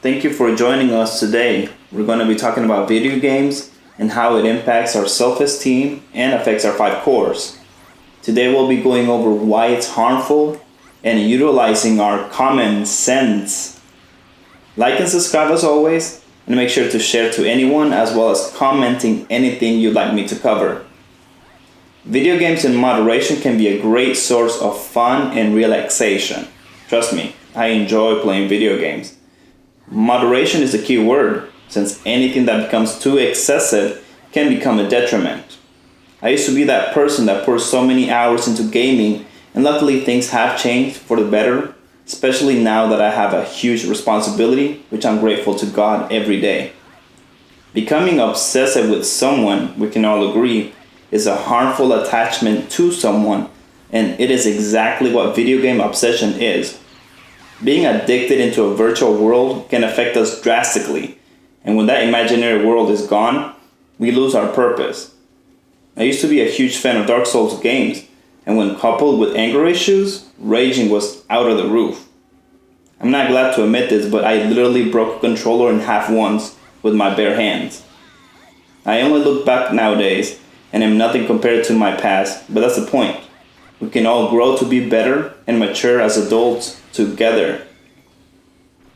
Thank you for joining us today. We're going to be talking about video games and how it impacts our self-esteem and affects our five cores. Today we'll be going over why it's harmful and utilizing our common sense. Like and subscribe as always, and make sure to share to anyone as well as commenting anything you'd like me to cover. Video games in moderation can be a great source of fun and relaxation. Trust me, I enjoy playing video games. Moderation is the key word, since anything that becomes too excessive can become a detriment. I used to be that person that pours so many hours into gaming, and luckily things have changed for the better, especially now that I have a huge responsibility, which I'm grateful to God every day. Becoming obsessive with someone, we can all agree, is a harmful attachment to someone, and it is exactly what video game obsession is. Being addicted into a virtual world can affect us drastically, and when that imaginary world is gone, we lose our purpose. I used to be a huge fan of Dark Souls games, and when coupled with anger issues, raging was out of the roof. I'm not glad to admit this, but I literally broke a controller in half once with my bare hands. I only look back nowadays, and am nothing compared to my past, but that's the point. We can all grow to be better and mature as adults together.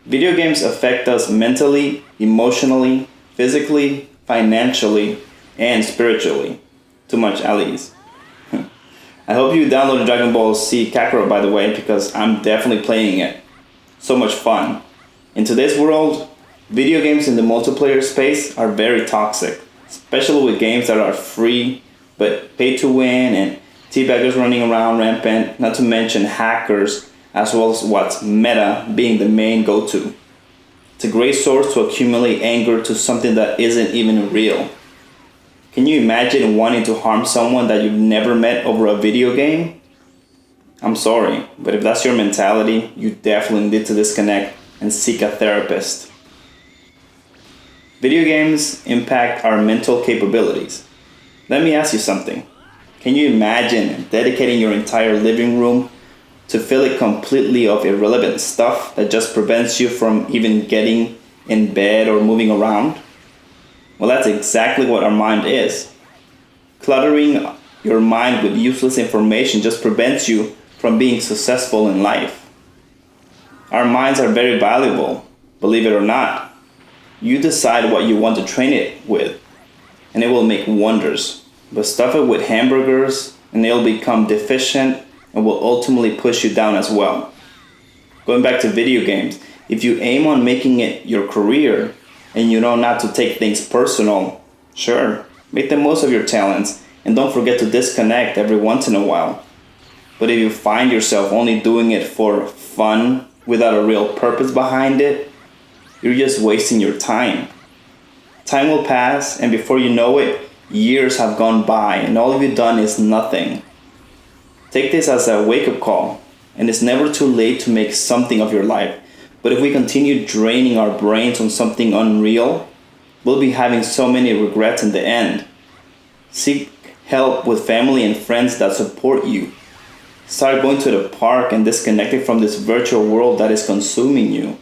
Video games affect us mentally, emotionally, physically, financially, and spiritually. Too much at least. I hope you downloaded Dragon Ball Z Kakarot, by the way, because I'm definitely playing it. So much fun. In today's world, video games in the multiplayer space are very toxic, especially with games that are free but pay to win and teabaggers running around rampant, not to mention hackers, as well as what's meta being the main go-to. It's a great source to accumulate anger to something that isn't even real. Can you imagine wanting to harm someone that you've never met over a video game? I'm sorry, but if that's your mentality, you definitely need to disconnect and seek a therapist. Video games impact our mental capabilities. Let me ask you something. Can you imagine dedicating your entire living room to fill it completely of irrelevant stuff that just prevents you from even getting in bed or moving around? Well, that's exactly what our mind is. Cluttering your mind with useless information just prevents you from being successful in life. Our minds are very valuable, believe it or not. You decide what you want to train it with, and it will make wonders. But stuff it with hamburgers, and it'll become deficient and will ultimately push you down as well. Going back to video games, if you aim on making it your career and you know not to take things personal, sure, make the most of your talents and don't forget to disconnect every once in a while. But if you find yourself only doing it for fun without a real purpose behind it, you're just wasting your time. Time will pass, and before you know it, years have gone by and all you've done is nothing. Take this as a wake-up call, and it's never too late to make something of your life. But if we continue draining our brains on something unreal, we'll be having so many regrets in the end. Seek help with family and friends that support you. Start going to the park and disconnecting from this virtual world that is consuming you.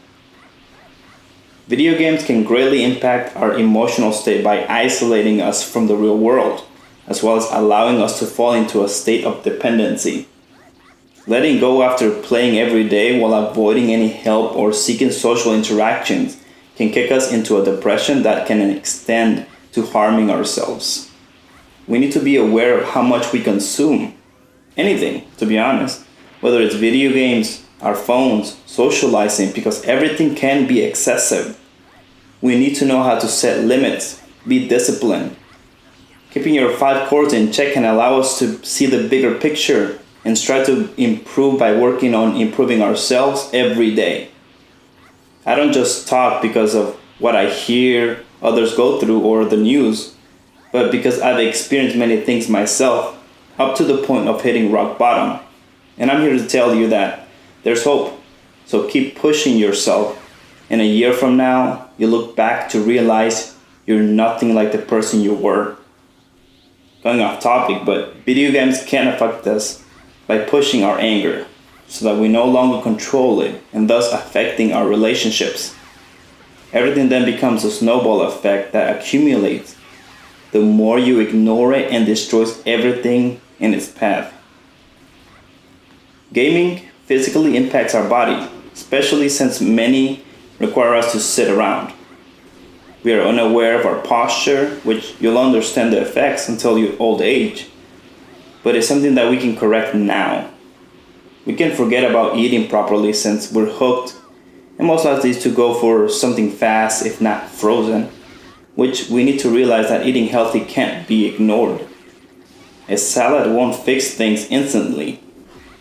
Video games can greatly impact our emotional state by isolating us from the real world, as well as allowing us to fall into a state of dependency. Letting go after playing every day while avoiding any help or seeking social interactions can kick us into a depression that can extend to harming ourselves. We need to be aware of how much we consume. Anything, to be honest. Whether it's video games, our phones, socializing, because everything can be excessive. We need to know how to set limits, be disciplined. Keeping your five cores in check can allow us to see the bigger picture and strive to improve by working on improving ourselves every day. I don't just talk because of what I hear others go through or the news, but because I've experienced many things myself up to the point of hitting rock bottom. And I'm here to tell you that there's hope. So keep pushing yourself. And a year from now, you look back to realize you're nothing like the person you were. Going off topic, but video games can affect us by pushing our anger so that we no longer control it and thus affecting our relationships. Everything then becomes a snowball effect that accumulates. The more you ignore it and destroys everything in its path. Gaming physically impacts our body, especially since many require us to sit around. We are unaware of our posture, which you'll understand the effects until your old age, but it's something that we can correct now. We can forget about eating properly since we're hooked and most likely to go for something fast if not frozen, which we need to realize that eating healthy can't be ignored. A salad won't fix things instantly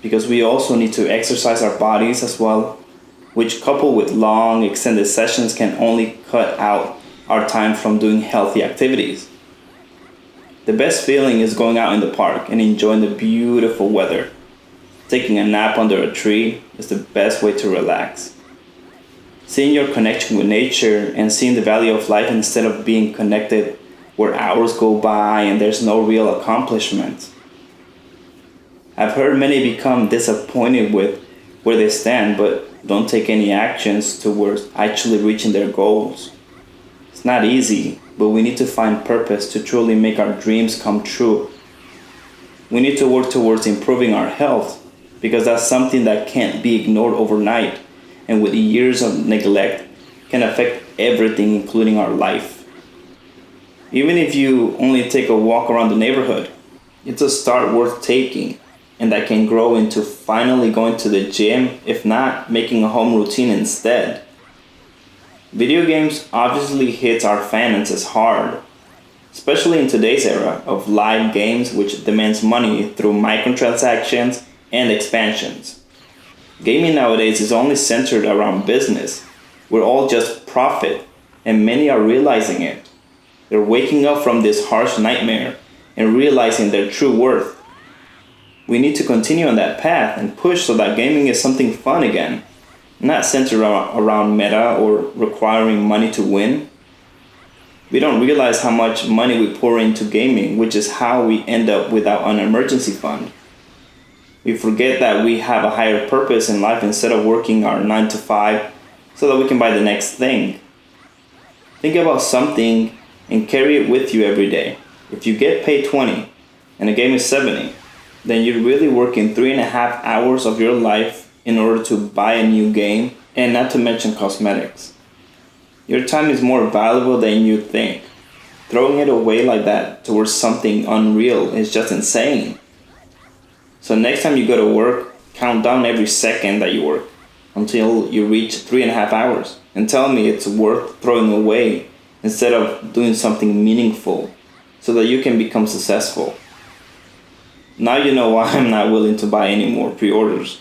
because we also need to exercise our bodies as well, which coupled with long extended sessions can only cut out our time from doing healthy activities. The best feeling is going out in the park and enjoying the beautiful weather. Taking a nap under a tree is the best way to relax. Seeing your connection with nature and seeing the value of life instead of being connected where hours go by and there's no real accomplishment. I've heard many become disappointed with where they stand but don't take any actions towards actually reaching their goals. It's not easy, but we need to find purpose to truly make our dreams come true. We need to work towards improving our health because that's something that can't be ignored overnight and with years of neglect can affect everything including our life. Even if you only take a walk around the neighborhood, it's a start worth taking and that can grow into finally going to the gym, if not making a home routine instead. Video games obviously hits our finances hard, especially in today's era of live games which demands money through microtransactions and expansions. Gaming nowadays is only centered around business. We're all just profit, and many are realizing it. They're waking up from this harsh nightmare and realizing their true worth. We need to continue on that path and push so that gaming is something fun again, not centered around meta or requiring money to win. We don't realize how much money we pour into gaming, which is how we end up without an emergency fund. We forget that we have a higher purpose in life instead of working our 9 to 5 so that we can buy the next thing. Think about something and carry it with you every day. If you get paid 20 and a game is 70, then you're really working 3.5 hours of your life in order to buy a new game, and not to mention cosmetics. Your time is more valuable than you think. Throwing it away like that towards something unreal is just insane. So next time you go to work, count down every second that you work until you reach 3.5 hours and tell me it's worth throwing away instead of doing something meaningful so that you can become successful. Now you know why I'm not willing to buy any more pre-orders.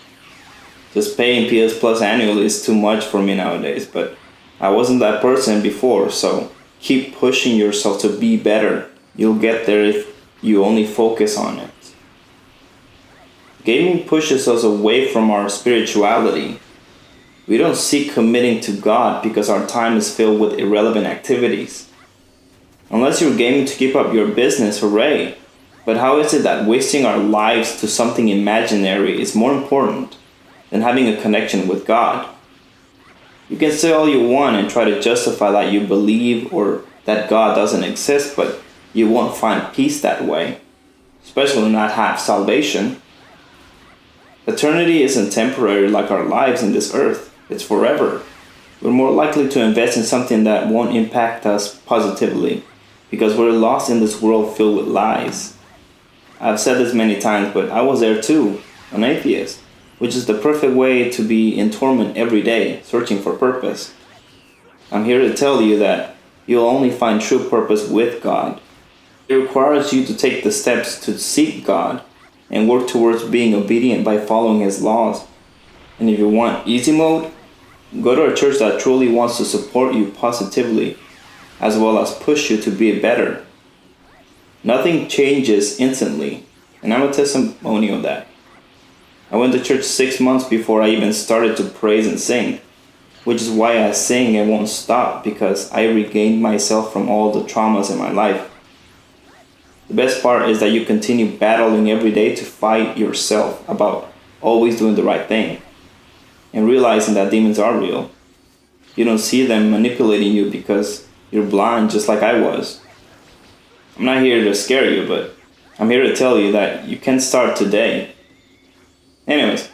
Just paying PS Plus annually is too much for me nowadays, but I wasn't that person before, so keep pushing yourself to be better. You'll get there if you only focus on it. Gaming pushes us away from our spirituality. We don't seek committing to God because our time is filled with irrelevant activities. Unless you're gaming to keep up your business, hooray! But how is it that wasting our lives to something imaginary is more important than having a connection with God? You can say all you want and try to justify that you believe or that God doesn't exist, but you won't find peace that way, especially not have salvation. Eternity isn't temporary like our lives in this earth, it's forever. We're more likely to invest in something that won't impact us positively because we're lost in this world filled with lies. I've said this many times, but I was there too, an atheist, which is the perfect way to be in torment every day, searching for purpose. I'm here to tell you that you'll only find true purpose with God. It requires you to take the steps to seek God and work towards being obedient by following His laws. And if you want easy mode, go to a church that truly wants to support you positively, as well as push you to be better. Nothing changes instantly, and I'm a testimony of that. I went to church 6 months before I even started to praise and sing, which is why I sing and won't stop, because I regained myself from all the traumas in my life. The best part is that you continue battling every day to fight yourself about always doing the right thing and realizing that demons are real. you don't see them manipulating you because you're blind just like I was. I'm not here to scare you, but I'm here to tell you that you can start today. Anyways,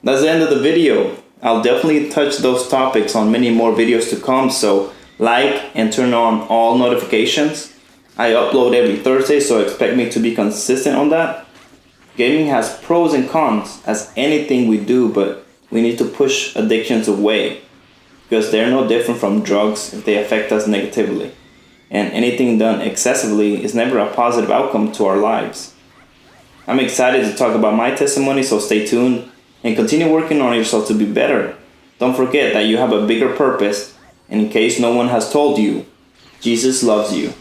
that's the end of the video. I'll definitely touch those topics on many more videos to come, so like and turn on all notifications. I upload every Thursday, so expect me to be consistent on that. Gaming has pros and cons as anything we do, but we need to push addictions away because they're no different from drugs if they affect us negatively. And anything done excessively is never a positive outcome to our lives. I'm excited to talk about my testimony, so stay tuned and continue working on yourself to be better. Don't forget that you have a bigger purpose, and in case no one has told you, Jesus loves you.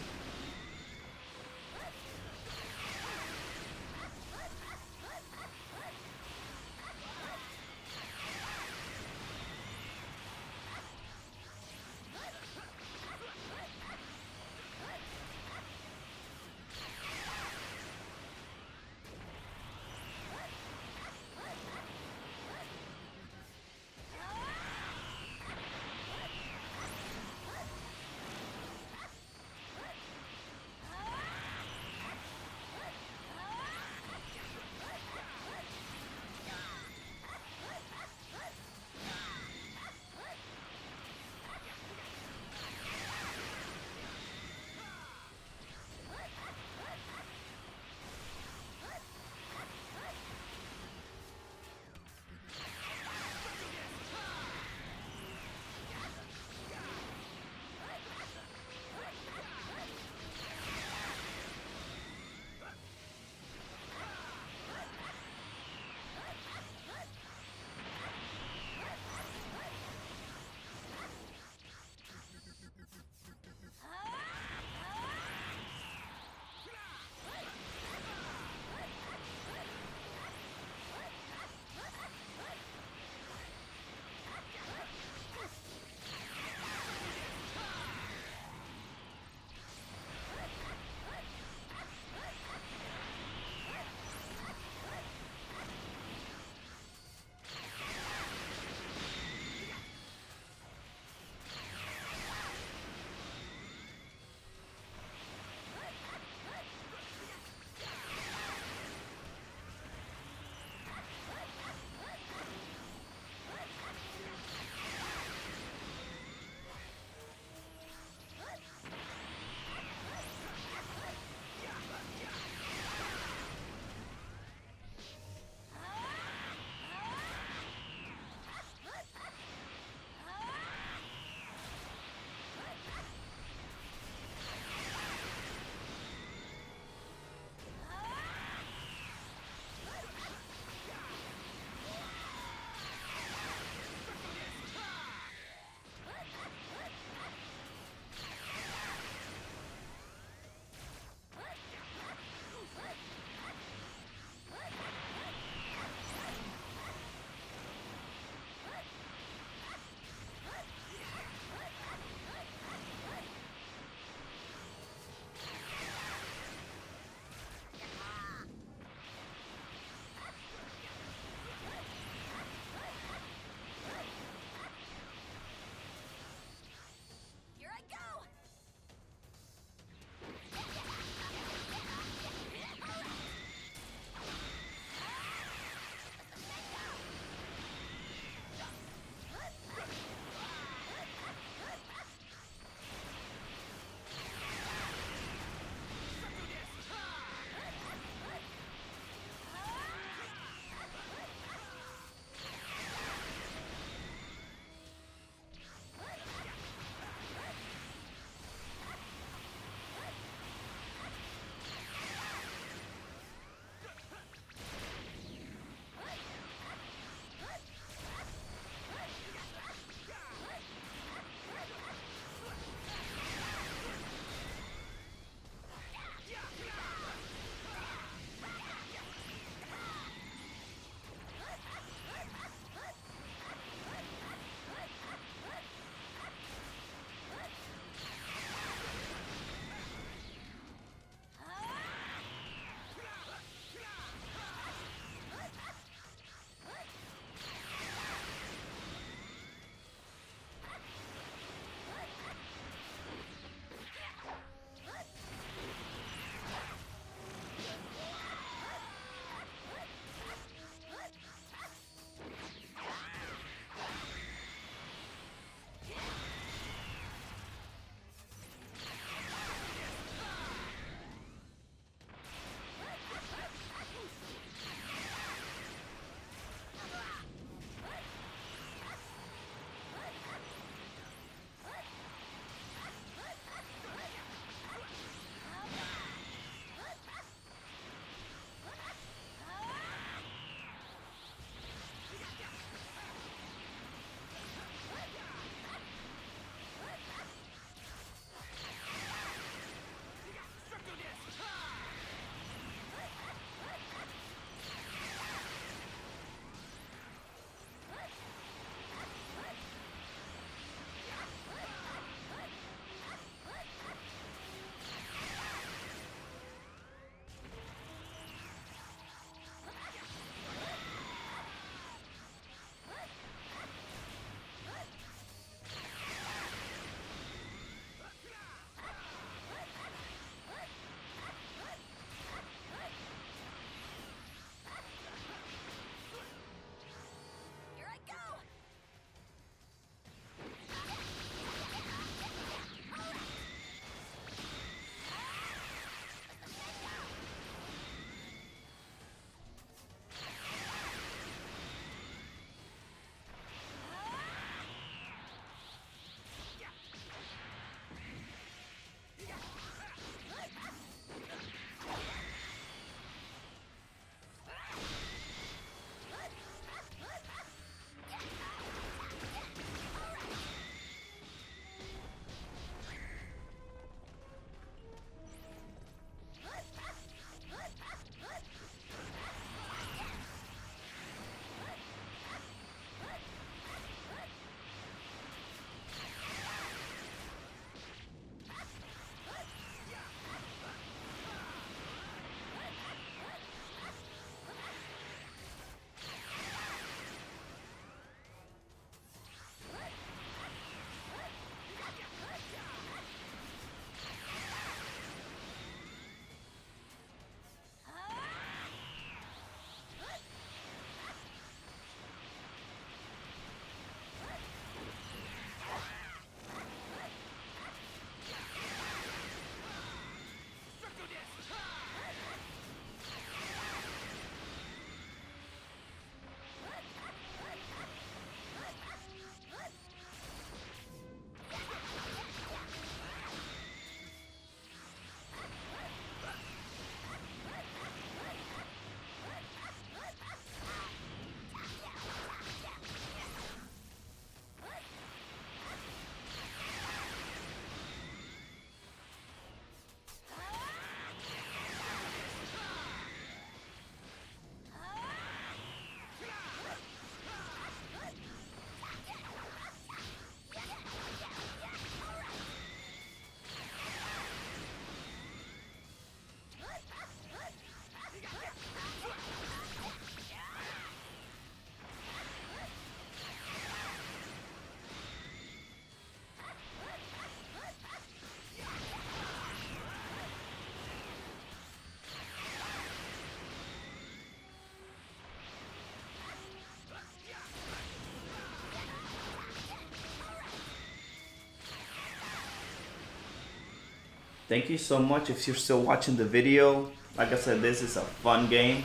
thank you so much if you're still watching the video. Like I said, this is a fun game.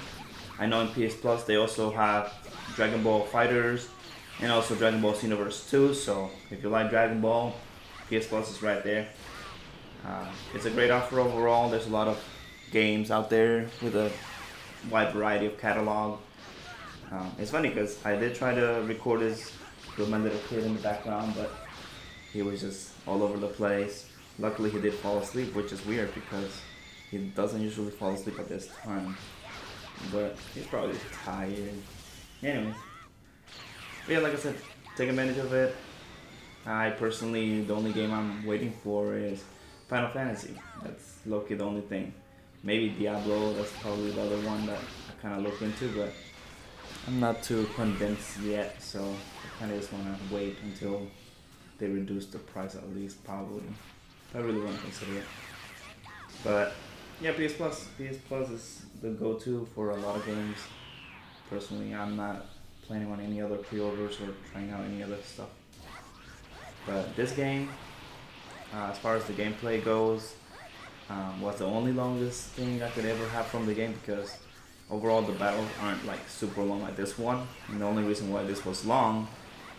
I know in PS Plus they also have Dragon Ball Fighters and also Dragon Ball Xenoverse 2. So if you like Dragon Ball, PS Plus is right there. It's a great offer overall. There's a lot of games out there with a wide variety of catalog. It's funny because I did try to record this with my little kid in the background, but he was just all over the place. Luckily, he did fall asleep, which is weird because he doesn't usually fall asleep at this time. But he's probably tired. Anyways, but yeah, like I said, take advantage of it. I personally, the only game I'm waiting for is Final Fantasy. That's low-key the only thing. Maybe Diablo, that's probably the other one that I kind of look into, but I'm not too convinced yet, so I kind of just want to wait until they reduce the price at least, probably. I really want to consider it. But yeah, PS Plus. PS Plus is the go-to for a lot of games. Personally, I'm not planning on any other pre-orders or trying out any other stuff. But this game, as far as the gameplay goes, was the only longest thing I could ever have from the game because overall the battles aren't like super long like this one. And the only reason why this was long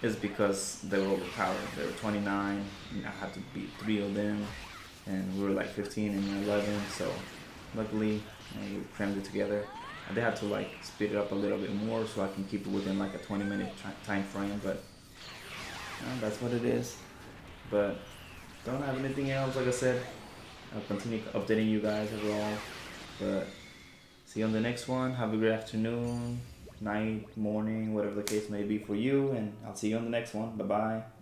is because they were overpowered. There were 29, and I had to beat 3 of them, and we were like 15 and 11, so luckily we crammed it together. I did have to like speed it up a little bit more so I can keep it within like a 20-minute time frame, but that's what it is. But don't have anything else. Like I said, I'll continue updating you guys overall, but see you on the next one. Have a great afternoon, night, morning, whatever the case may be for you, and I'll see you on the next one. Bye bye.